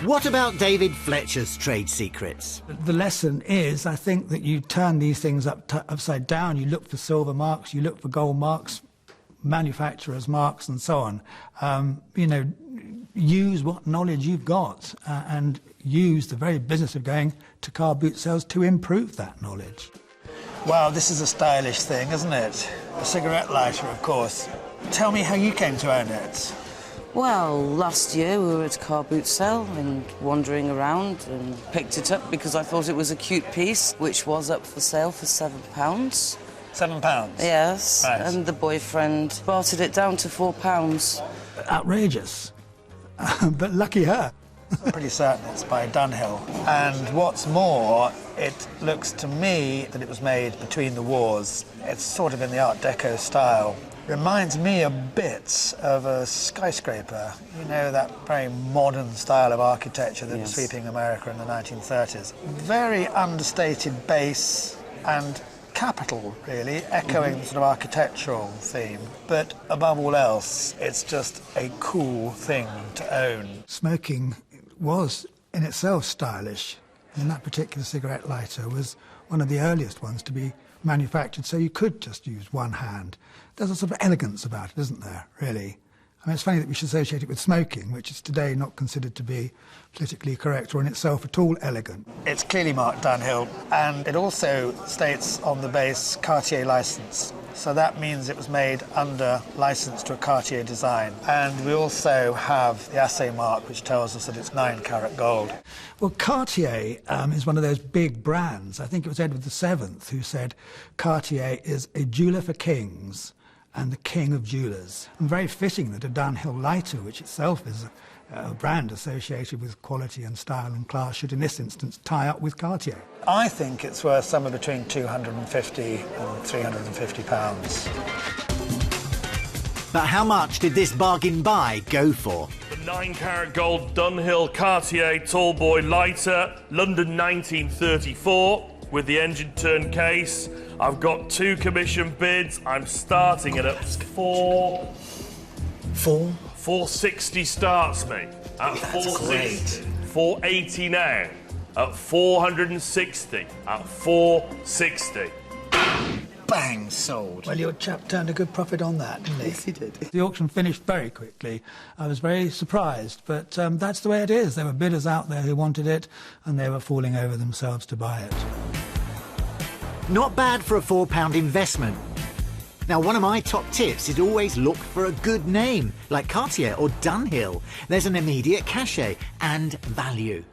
What about David Fletcher's trade secrets? The lesson is, I think, that you turn these things upside down. You look for silver marks, you look for gold marks, manufacturers' marks, and so on. You know, use what knowledge you've got and use the very business of going to car boot sales to improve that knowledge. Wow, this is a stylish thing, isn't it? A cigarette lighter, of course. Tell me how you came to own it. Well, last year we were at a car boot sale and wandering around and picked it up because I thought it was a cute piece, which was up for sale for £7. £7? Yes, right. And the boyfriend bartered it down to £4. Outrageous. But lucky her. I'm pretty certain it's by Dunhill. And what's more, it looks to me that it was made between the wars. It's sort of in the Art Deco style. Reminds me a bit of a skyscraper. You know, that very modern style of architecture that was sweeping America in the 1930s. Very understated base and capital, really, echoing the sort of architectural theme. But above all else, it's just a cool thing to own. Smoking was in itself stylish, and that particular cigarette lighter was one of the earliest ones to be manufactured, so you could just use one hand. There's a sort of elegance about it, isn't there, really? I mean, it's funny that we should associate it with smoking, which is today not considered to be politically correct or in itself at all elegant. It's clearly marked Dunhill, and it also states on the base Cartier licence. So that means it was made under licence to a Cartier design. And we also have the assay mark, which tells us that it's 9-carat gold. Well, Cartier is one of those big brands. I think it was Edward VII who said Cartier is a jeweller for kings and the king of jewellers. And very fitting that a Dunhill lighter, which itself is a brand associated with quality and style and class, should in this instance tie up with Cartier. I think it's worth somewhere between £250 and £350. But how much did this bargain buy go for? The 9-carat gold Dunhill Cartier Tallboy lighter, London 1934, with the engine turn case. I've got 2 commission bids. I'm starting it at 460 starts me. At 460. 480 now. At 460. At 460. Bang, sold. Well, your chap turned a good profit on that, didn't he? Yes, he did. The auction finished very quickly. I was very surprised, but that's the way it is. There were bidders out there who wanted it, and they were falling over themselves to buy it. Not bad for a £4 investment. Now, one of my top tips is always look for a good name, like Cartier or Dunhill. There's an immediate cachet and value.